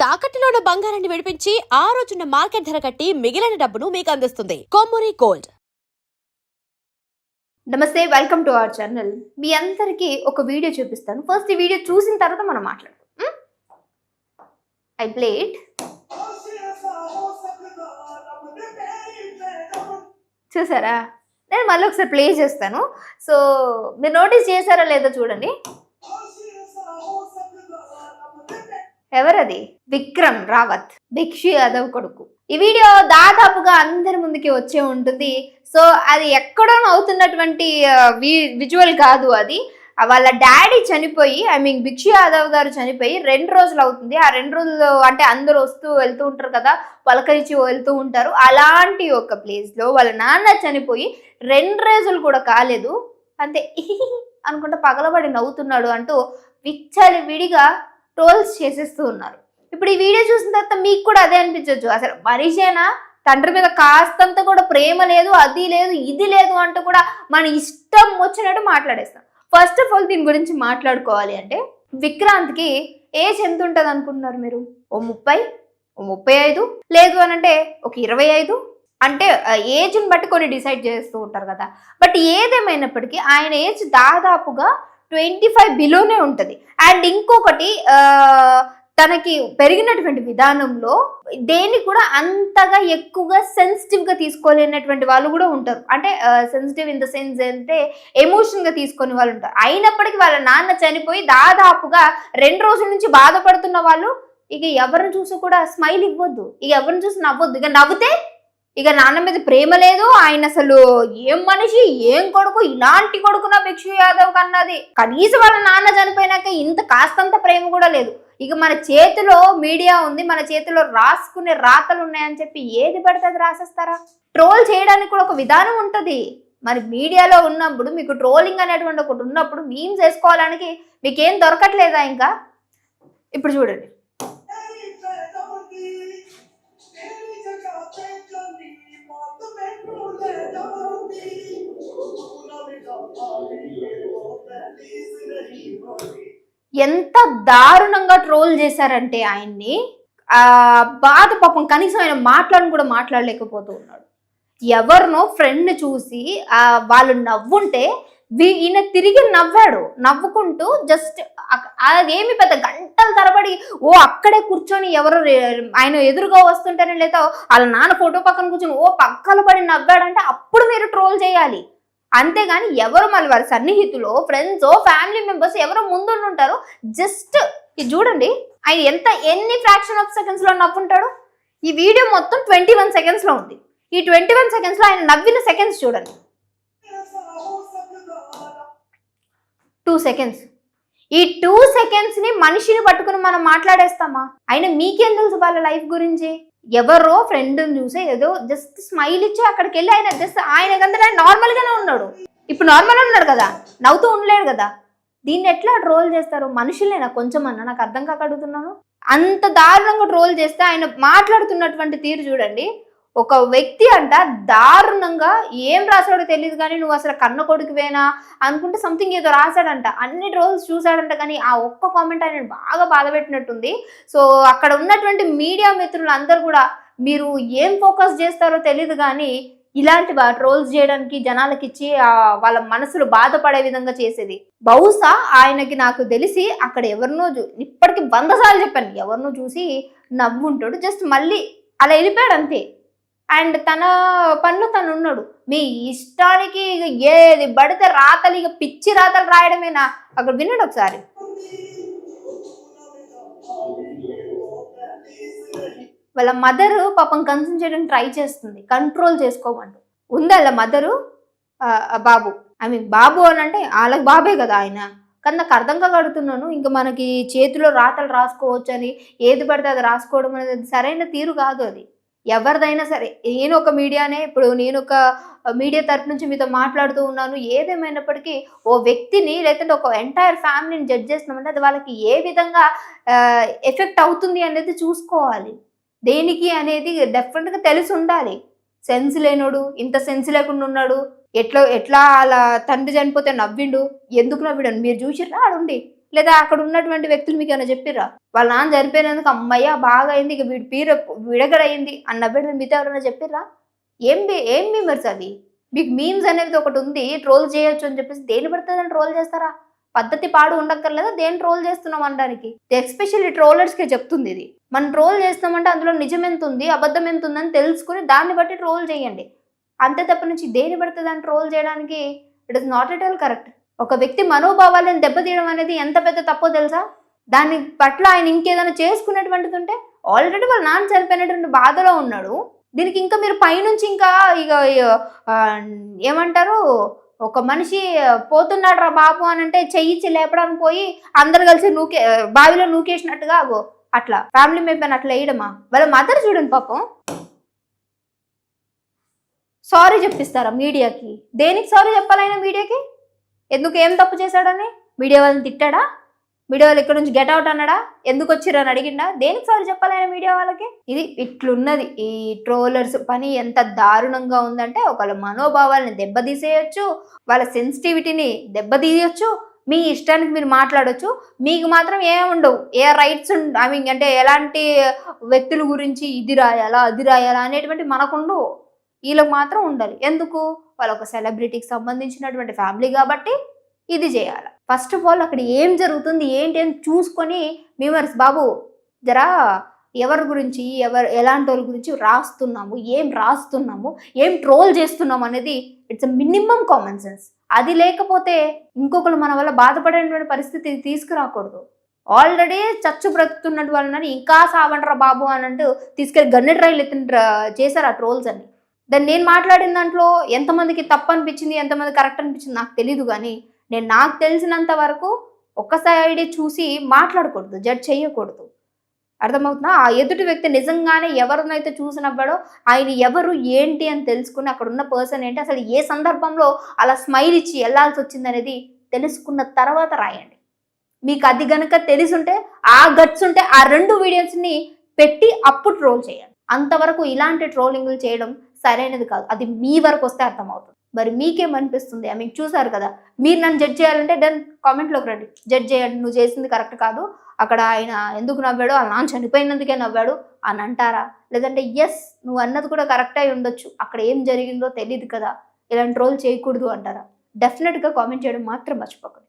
తాకట్టులో ఉన్న బంగారాన్ని విడిపించి ఆ రోజున్న మార్కెట్ ధర కట్టి మిగిలిన డబ్బును మీకు అందిస్తుంది కొమ్మూరి గోల్డ్. నమస్తే, వెల్కమ్ టు అవర్ ఛానల్. మీ అందరికీ ఒక వీడియో చూపిస్తాను. ఫస్ట్ ఈ వీడియో చూసిన తర్వాత మనం మాట్లాడదాం. ఐ ప్లేట్ చూసారా? నేను మళ్ళీ ఒకసారి ప్లే చేస్తాను. సో మీరు నోటీస్ చేశారా లేదో చూడండి. ఎవరది? విక్రమ్ రావత్, భిక్షు యాదవ్ కొడుకు. ఈ వీడియో దాదాపుగా అందరి ముందుకి వచ్చే ఉంటుంది. సో అది ఎక్కడో అవుతున్నటువంటి విజువల్ కాదు, అది వాళ్ళ డాడీ చనిపోయి, భిక్షు యాదవ్ గారు చనిపోయి 2 రోజులు అవుతుంది. ఆ 2 రోజులు అంటే అందరూ వస్తూ వెళ్తూ ఉంటారు కదా, పలకరించి వెళ్తూ ఉంటారు. అలాంటి ఒక ప్లేస్లో వాళ్ళ నాన్న చనిపోయి 2 రోజులు కూడా కాలేదు, అంతే అనుకుంటా పగలబడి నవ్వుతున్నాడు అంటూ విచ్చలి విడిగా ట్రోల్స్ చేసేస్తూ ఉన్నారు. ఇప్పుడు ఈ వీడియో చూసిన తర్వాత మీకు కూడా అదే అనిపించవచ్చు, అసలు మనిషేనా, తండ్రి మీద కాస్తంత కూడా ప్రేమ లేదు, అది లేదు ఇది లేదు అంటూ కూడా మన ఇష్టం వచ్చినట్టు మాట్లాడేస్తాం. ఫస్ట్ ఆఫ్ ఆల్ దీని గురించి మాట్లాడుకోవాలి అంటే, విక్రాంత్కి ఏజ్ ఎంత ఉంటుంది అనుకుంటున్నారు మీరు? ఓ 30, ఓ 35, లేదు అని అంటే ఒక 25, అంటే ఏజ్ని బట్టి కొన్ని డిసైడ్ చేస్తూ ఉంటారు కదా. బట్ ఏదేమైనప్పటికీ ఆయన ఏజ్ దాదాపుగా 25 బిలోనే ఉంటుంది. అండ్ ఇంకొకటి, తనకి పెరిగినటువంటి విధానంలో దేన్ని కూడా అంతగా ఎక్కువగా సెన్సిటివ్గా తీసుకోలేనటువంటి వాళ్ళు కూడా ఉంటారు. అంటే సెన్సిటివ్ ఇన్ ద సెన్స్ అంటే ఎమోషన్గా తీసుకునే వాళ్ళు ఉంటారు. అయినప్పటికీ వాళ్ళ నాన్న చనిపోయి దాదాపుగా 2 రోజుల నుంచి బాధపడుతున్న వాళ్ళు ఇక ఎవరిని చూసి కూడా స్మైల్ ఇవ్వద్దు, ఇక ఎవరిని చూసి నవ్వద్దు. ఇక నవ్వుతే ఇక నాన్న మీద ప్రేమ లేదు, ఆయన అసలు ఏం మనిషి, ఏం కొడుకు, ఇలాంటి కొడుకున భిక్షు యాదవ్ కన్నది. కనీసం వాళ్ళ నాన్న చనిపోయినాక ఇంత కాస్తంత ప్రేమ కూడా లేదు. ఇక మన చేతిలో మీడియా ఉంది, మన చేతిలో రాసుకునే రాతలు ఉన్నాయని చెప్పి ఏది పడితే అది రాసేస్తారా? ట్రోల్ చేయడానికి కూడా ఒక విధానం ఉంటుంది. మరి మీడియాలో ఉన్నప్పుడు మీకు ట్రోలింగ్ అనేటువంటి ఒకటి ఉన్నప్పుడు మీమ్స్ వేసుకోవడానికి మీకేం దొరకట్లేదా? ఇంకా ఇప్పుడు చూడండి, ఎంత దారుణంగా ట్రోల్ చేశారంటే ఆయన్ని, బాధ పాపం కనీసం ఆయన కూడా మాట్లాడలేకపోతూ ఉన్నాడు. ఎవరినో ఫ్రెండ్ చూసి వాళ్ళు నవ్వుంటే ఈయన తిరిగి నవ్వాడు, నవ్వుకుంటూ జస్ట్ అదేమి పెద్ద గంటల తరబడి అక్కడే కూర్చొని ఎవరు ఆయన ఎదురుగా వస్తుంటేనే లేదా వాళ్ళ నాన్న ఫోటో పక్కన కూర్చొని పక్కల పడి నవ్వాడంటే అప్పుడు మీరు ట్రోల్ చేయాలి. అంతేగాని ఎవరు మళ్ళీ వారి సన్నిహితులు, ఫ్రెండ్స్, ఫ్యామిలీ మెంబర్స్ ఎవరో ముందుంటారు. జస్ట్ ఇది చూడండి, ఆయన ఎన్ని ఫ్రాక్షన్ ఆఫ్ సెకండ్స్ లో నవ్వుంటాడు. ఈ వీడియో మొత్తం 21 సెకండ్స్ లో ఉంది. ఈ 21 సెకండ్స్ లో ఆయన నవ్విన సెకండ్స్ చూడండి, 2 సెకండ్స్. ఈ 2 సెకండ్స్ ని మనిషిని పట్టుకుని మనం మాట్లాడేస్తామా? ఆయన మీకేం తెలుసు వాళ్ళ లైఫ్ గురించి? ఎవరో ఫ్రెండ్ని చూసి ఏదో జస్ట్ స్మైల్ ఇచ్చి అక్కడికి వెళ్ళి ఆయన జస్ట్ ఆయనకంతా నార్మల్ గానే ఉన్నాడు. ఇప్పుడు నార్మల్ ఉన్నాడు కదా, నవ్వుతూ ఉండలేడు కదా. దీన్ని ఎట్లా ట్రోల్ చేస్తారు? మనుషులేనా కొంచెం అన్నా? నాకు అర్థం కాక అడుగుతున్నాను. అంత దారుణంగా ట్రోల్ చేస్తే ఆయన మాట్లాడుతున్నటువంటి తీరు చూడండి. ఒక వ్యక్తి అంట దారుణంగా ఏం రాశాడో తెలియదు కానీ నువ్వు అసలు కన్న కొడుకువేనా అనుకుంటే సంథింగ్ ఏదో రాశాడంట. అన్ని ట్రోల్స్ చూశాడంట, కానీ ఆ ఒక్క కామెంట్ ఆయన బాగా బాధ పెట్టినట్టుంది. సో అక్కడ ఉన్నటువంటి మీడియా మిత్రులు అందరూ కూడా మీరు ఏం ఫోకస్ చేస్తారో తెలియదు కానీ ఇలాంటి ట్రోల్స్ చేయడానికి జనాలకి ఇచ్చి వాళ్ళ మనసులు బాధపడే విధంగా చేసేది. బహుశా ఆయనకి నాకు తెలిసి అక్కడ ఎవరినో ఇప్పటికి 100 సార్లు చెప్పాను, ఎవరినో చూసి నవ్వుంటాడు, జస్ట్ మళ్ళీ అలా వెళ్ళిపోయాడు అంతే. అండ్ తన పనిలో తను ఉన్నాడు. మీ ఇష్టానికి ఏది పడితే రాతలు, ఇక పిచ్చి రాతలు రాయడమేనా? అక్కడ వినండి ఒకసారి. వాళ్ళ మదరు పాపం కన్సర్న్ చేయడానికి ట్రై చేస్తుంది, కంట్రోల్ చేసుకోమంటూ ఉందా వాళ్ళ మదరు. బాబు బాబు అని అంటే వాళ్ళకి బాబే కదా ఆయన. కానీ నాకు అర్థం కాగడుతున్నాను, ఇంకా మనకి చేతిలో రాతలు రాసుకోవచ్చు అని ఏది పడితే అది రాసుకోవడం అనేది సరైన తీరు కాదు. అది ఎవరిదైనా సరే, నేను ఒక మీడియానే, ఇప్పుడు నేను ఒక మీడియా తరపు నుంచి మీతో మాట్లాడుతూ ఉన్నాను. ఏదేమైనప్పటికీ ఓ వ్యక్తిని లేదంటే ఒక ఎంటైర్ ఫ్యామిలీని జడ్జ్ చేస్తున్నామంటే అది వాళ్ళకి ఏ విధంగా ఎఫెక్ట్ అవుతుంది అనేది చూసుకోవాలి. దేనికి అనేది డెఫినెట్గా తెలిసి ఉండాలి. సెన్స్ లేనోడు, ఇంత సెన్స్ లేకుండా ఉన్నాడు, ఎట్లా అలా తండ్రి చనిపోతే నవ్విండు, ఎందుకు నవ్విడు మీరు చూసిర్రా? ఆడుండి లేదా అక్కడ ఉన్నటువంటి వ్యక్తులు మీకు ఏమైనా చెప్పిర్రా? వాళ్ళ నాన్న చనిపోయినందుకు అమ్మయ్య బాగా అయింది, ఇక వీడి పీర విడగడయింది అన్న బిడ్డ మీతో ఎవరైనా చెప్పిర్రా? ఏం మీమర్స్ అవి? మీకు మీమ్స్ అనేది ఒకటి ఉంది, ట్రోల్ చేయొచ్చు అని చెప్పేసి దేని పడుతుందని ట్రోల్ చేస్తారా? పద్ధతి పాడు ఉండక్కర్లేదా దేని ట్రోల్ చేస్తున్నాం అనడానికి? ఎస్పెషల్లీ ట్రోలర్స్కే చెప్తుంది ఇది. మనం ట్రోల్ చేస్తామంటే అందులో నిజం ఎంత ఉంది, అబద్ధం ఎంత ఉందని తెలుసుకుని దాన్ని బట్టి ట్రోల్ చేయండి. అంతే తప్ప నుంచి దేని పడితే దాన్ని ట్రోల్ చేయడానికి it is not at all correct. ఒక వ్యక్తి మనోభావాలను దెబ్బతీయడం అనేది ఎంత పెద్ద తప్పో తెలుసా? దాని పట్ల ఆయన ఇంకేదైనా చేసుకునేటువంటిది ఉంటే ఆల్రెడీ వాళ్ళ నాన్న చనిపోయినటువంటి బాధలో ఉన్నాడు. దీనికి ఇంకా మీరు పైనుంచి ఇంకా ఇక ఏమంటారు, ఒక మనిషి పోతున్నాడు రా బాబు అని అంటే చెయ్యి లేపడానికి పోయి అందరు కలిసి బావిలో నూకేసినట్టుగా అట్లా ఫ్యామిలీ మెంబర్ అట్లా వేయడమా? వాళ్ళ మదర్ చూడండి పాపం సారీ చెప్పిస్తారా మీడియాకి? దేనికి సారీ చెప్పాలైనా మీడియాకి? ఎందుకు ఏం తప్పు చేశాడని మీడియా వాళ్ళని తిట్టాడా? మీడియా వాళ్ళు ఇక్కడ నుంచి గెట్ అవుట్ అన్నాడా? ఎందుకు వచ్చిరని అడిగిండా? దేనికి సారీ చెప్పాలైనా మీడియా వాళ్ళకి? ఇది ఇట్లున్నది ఈ ట్రోలర్స్ పని. ఎంత దారుణంగా ఉందంటే ఒకళ్ళ మనోభావాలని దెబ్బతీసేయచ్చు, వాళ్ళ సెన్సిటివిటీని దెబ్బతీయచ్చు, మీ ఇష్టానికి మీరు మాట్లాడొచ్చు. మీకు మాత్రం ఏముండవు, ఏ రైట్స్ అంటే ఎలాంటి వ్యక్తుల గురించి ఇది రాయాలా అది రాయాలా అనేటువంటి మనకుండవు. వీళ్ళకి మాత్రం ఉండాలి. ఎందుకు? వాళ్ళ ఒక సెలబ్రిటీకి సంబంధించినటువంటి ఫ్యామిలీ కాబట్టి ఇది చేయాలి. ఫస్ట్ ఆఫ్ ఆల్ అక్కడ ఏం జరుగుతుంది ఏంటి అని చూసుకొని మీమర్స్ బాబు జరా ఎవరి గురించి ఎలాంటి వాళ్ళ గురించి రాస్తున్నాము, ఏం రాస్తున్నాము, ఏం ట్రోల్ చేస్తున్నాము అనేది ఇట్స్ మినిమం కామన్ సెన్స్. అది లేకపోతే ఇంకొకరు మన వల్ల బాధపడేటువంటి పరిస్థితి తీసుకురాకూడదు. ఆల్రెడీ చచ్చు బ్రతుకుతున్నట్టు వాళ్ళని ఇంకా సావండ్రా బాబు అని అంటూ తీసుకెళ్ళి గన్నెట్ రైలు చేశారు ఆ ట్రోల్స్ అని. దాన్ని నేను మాట్లాడిన దాంట్లో ఎంతమందికి తప్పు అనిపించింది, ఎంతమంది కరెక్ట్ అనిపించింది నాకు తెలీదు. కానీ నేను నాకు తెలిసినంత వరకు ఒక్క సైడ్ చూసి మాట్లాడకూడదు, జడ్జ్ చేయకూడదు. అర్థమవుతుందా? ఆ ఎదుటి వ్యక్తి నిజంగానే ఎవరినైతే చూసినప్పుడో ఆయన ఎవరు ఏంటి అని తెలుసుకుని అక్కడ ఉన్న పర్సన్ ఏంటి, అసలు ఏ సందర్భంలో అలా స్మైల్ ఇచ్చి వెళ్ళాల్సి వచ్చింది అనేది తెలుసుకున్న తర్వాత రాయండి. మీకు అది గనక తెలిసుంటే, ఆ గట్స్ ఉంటే ఆ 2 వీడియోస్ని పెట్టి అప్పుడు ట్రోల్ చేయండి. అంతవరకు ఇలాంటి ట్రోలింగ్లు చేయడం సరైనది కాదు. అది మీ వరకు వస్తే అర్థమవుతుంది. మరి మీకేమనిపిస్తుంది? మీకు చూసారు కదా, మీరు నన్ను జడ్జ్ చేయాలంటే దాని కామెంట్లోకి రండి, జడ్జ్ చేయండి. నువ్వు చేసింది కరెక్ట్ కాదు, అక్కడ ఆయన ఎందుకు నవ్వాడు, వాళ్ళ నాన్న చనిపోయినందుకే నవ్వాడు అని అంటారా? లేదంటే ఎస్ నువ్వు అన్నది కూడా కరెక్ట్ అయి ఉండొచ్చు, అక్కడ ఏం జరిగిందో తెలియదు కదా, ఇలాంటి ట్రోల్ చేయకూడదు అంటారా? డెఫినెట్గా కామెంట్ చేయడం మాత్రం మర్చిపోకండి.